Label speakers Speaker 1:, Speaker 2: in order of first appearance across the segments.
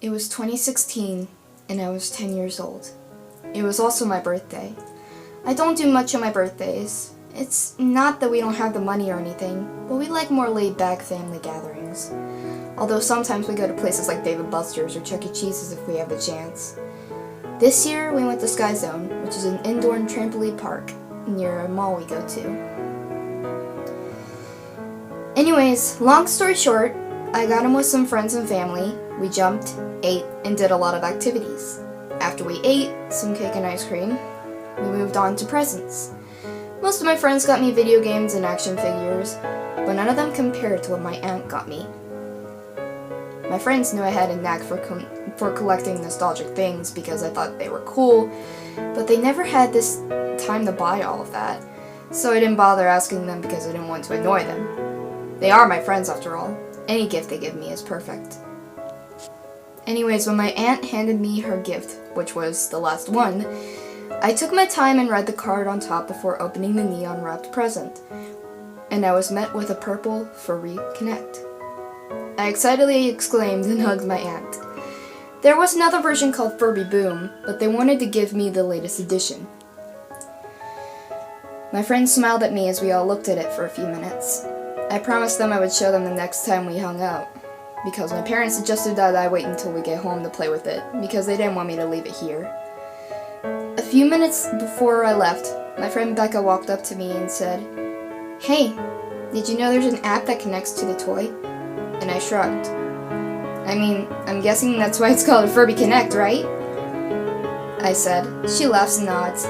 Speaker 1: It was 2016, and I was 10 years old. It was also my birthday. I don't do much on my birthdays. It's not that we don't have the money or anything, but we like more laid-back family gatherings. Although sometimes we go to places like Dave & Buster's or Chuck E. Cheese's if we have the chance. This year, we went to Sky Zone, which is an indoor trampoline park near a mall we go to. Anyways, long story short, I got in with some friends and family. We jumped, ate, and did a lot of activities. After we ate some cake and ice cream, we moved on to presents. Most of my friends got me video games and action figures, but none of them compared to what my aunt got me. My friends knew I had a knack for collecting nostalgic things because I thought they were cool, but they never had this time to buy all of that, so I didn't bother asking them because I didn't want to annoy them. They are my friends after all. Any gift they give me is perfect. Anyways, when my aunt handed me her gift, which was the last one, I took my time and read the card on top before opening the neon-wrapped present, and I was met with a purple Furby Connect. I excitedly exclaimed and hugged my aunt. There was another version called Furby Boom, but they wanted to give me the latest edition. My friends smiled at me as we all looked at it for a few minutes. I promised them I would show them the next time we hung out, because my parents suggested that I wait until we get home to play with it, because they didn't want me to leave it here. A few minutes before I left, my friend Becca walked up to me and said, "Hey, did you know there's an app that connects to the toy?" And I shrugged. I mean, I'm guessing that's why it's called a Furby Connect, right? I said. She laughs and nods.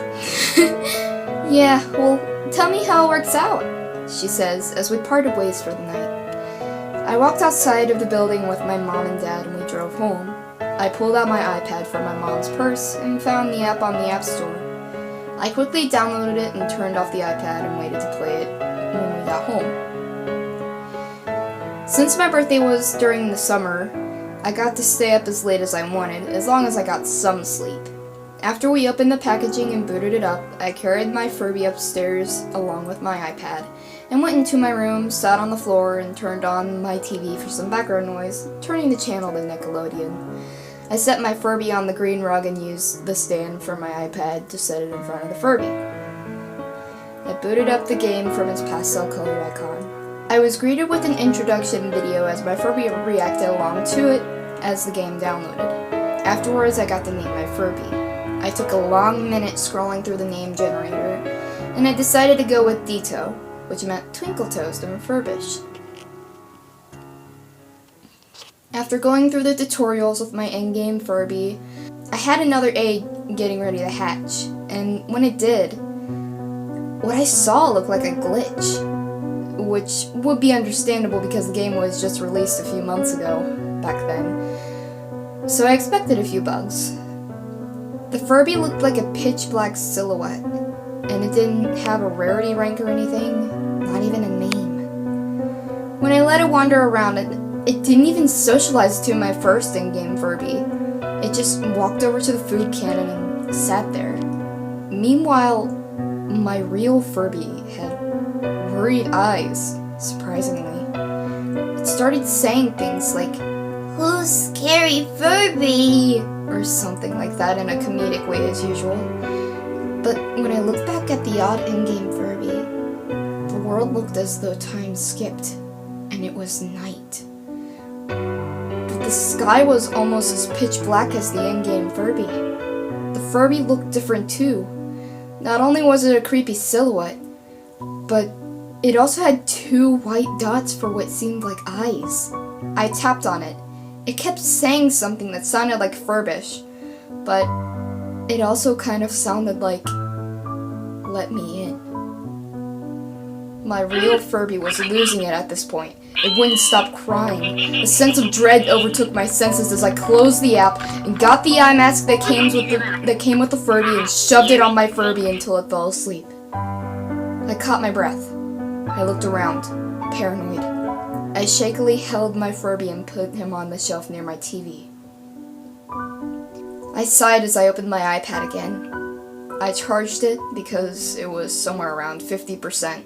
Speaker 1: Yeah, well, tell me how it works out, she says, as we parted ways for the night. I walked outside of the building with my mom and dad and we drove home. I pulled out my iPad from my mom's purse and found the app on the App Store. I quickly downloaded it and turned off the iPad and waited to play it when we got home. Since my birthday was during the summer, I got to stay up as late as I wanted, as long as I got some sleep. After we opened the packaging and booted it up, I carried my Furby upstairs along with my iPad, and went into my room, sat on the floor, and turned on my TV for some background noise, turning the channel to Nickelodeon. I set my Furby on the green rug and used the stand for my iPad to set it in front of the Furby. I booted up the game from its pastel colored icon. I was greeted with an introduction video as my Furby reacted along to it as the game downloaded. Afterwards, I got to name my Furby. I took a long minute scrolling through the name generator, and I decided to go with Ditto, which meant Twinkle Toes to refurbish. After going through the tutorials with my in-game Furby, I had another egg getting ready to hatch, and when it did, what I saw looked like a glitch, which would be understandable because the game was just released a few months ago, back then, so I expected a few bugs. The Furby looked like a pitch-black silhouette, and it didn't have a rarity rank or anything, not even a name. When I let it wander around, it didn't even socialize to my first in-game Furby. It just walked over to the food cannon and sat there. Meanwhile, my real Furby had worried eyes, surprisingly. It started saying things like, "Who's scary Furby?" or something like that in a comedic way as usual. But when I looked back at the odd in-game Furby, the world looked as though time skipped, and it was night. But the sky was almost as pitch black as the in-game Furby. The Furby looked different too. Not only was it a creepy silhouette, but it also had two white dots for what seemed like eyes. I tapped on it. It kept saying something that sounded like Furbish, but it also kind of sounded like, "Let me in." My real Furby was losing it at this point. It wouldn't stop crying. A sense of dread overtook my senses as I closed the app and got the eye mask that came with the Furby and shoved it on my Furby until it fell asleep. I caught my breath. I looked around, paranoid. I shakily held my Furby and put him on the shelf near my TV. I sighed as I opened my iPad again. I charged it because it was somewhere around 50%.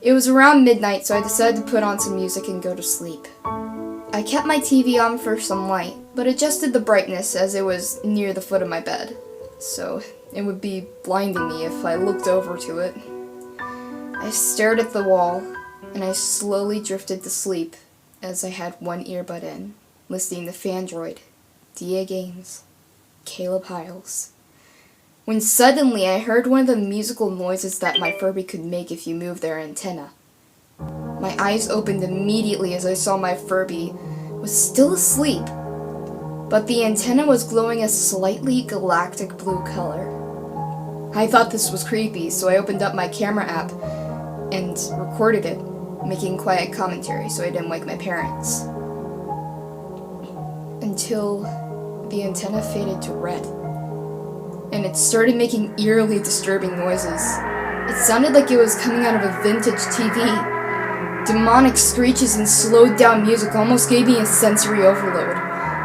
Speaker 1: It was around midnight, so I decided to put on some music and go to sleep. I kept my TV on for some light, but adjusted the brightness as it was near the foot of my bed, so it would be blinding me if I looked over to it. I stared at the wall, and I slowly drifted to sleep as I had one earbud in, listening to Fandroid, DA Games, Caleb Hiles. When suddenly I heard one of the musical noises that my Furby could make if you move their antenna. My eyes opened immediately as I saw my Furby was still asleep, but the antenna was glowing a slightly galactic blue color. I thought this was creepy, so I opened up my camera app and recorded it, making quiet commentary so I didn't wake my parents. Until the antenna faded to red, and it started making eerily disturbing noises. It sounded like it was coming out of a vintage TV. Demonic screeches and slowed down music almost gave me a sensory overload.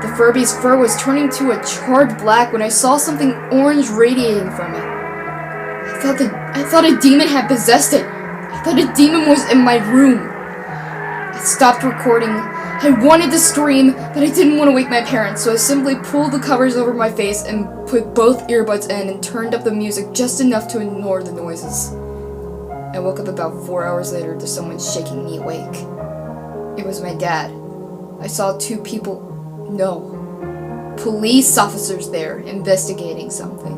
Speaker 1: The Furby's fur was turning to a charred black when I saw something orange radiating from it. I thought a demon had possessed it. I thought a demon was in my room. I stopped recording. I wanted to scream, but I didn't want to wake my parents, so I simply pulled the covers over my face and put both earbuds in and turned up the music just enough to ignore the noises. I woke up about 4 hours later to someone shaking me awake. It was my dad. I saw police officers there investigating something.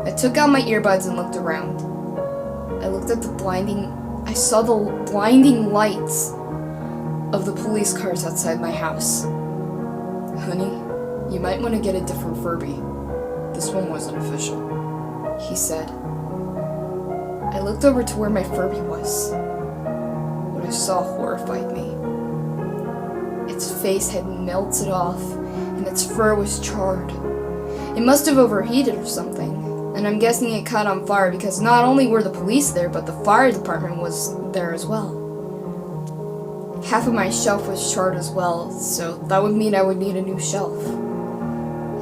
Speaker 1: I took out my earbuds and looked around. I looked at I saw the blinding lights of the police cars outside my house. Honey, you might want to get a different Furby. This one wasn't official, he said. I looked over to where my Furby was. What I saw horrified me. Its face had melted off, and its fur was charred. It must have overheated or something, and I'm guessing it caught on fire because not only were the police there, but the fire department was there as well. Half of my shelf was charred as well, so that would mean I would need a new shelf.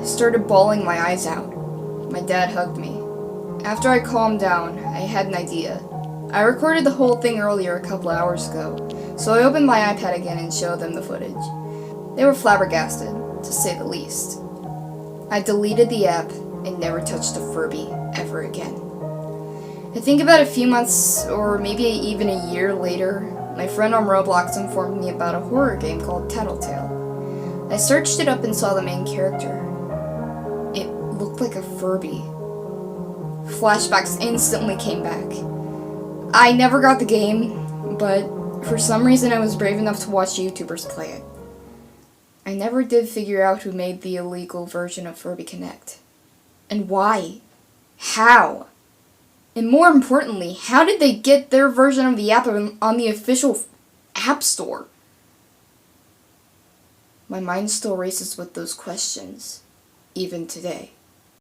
Speaker 1: I started bawling my eyes out. My dad hugged me. After I calmed down, I had an idea. I recorded the whole thing earlier a couple of hours ago, so I opened my iPad again and showed them the footage. They were flabbergasted, to say the least. I deleted the app and never touched a Furby ever again. I think about a few months, or maybe even a year later, my friend on Roblox informed me about a horror game called Tattletale. I searched it up and saw the main character. It looked like a Furby. Flashbacks instantly came back. I never got the game, but for some reason I was brave enough to watch YouTubers play it. I never did figure out who made the illegal version of Furby Connect. And why? How? And more importantly, how did they get their version of the app on the official app store? My mind still races with those questions, even today.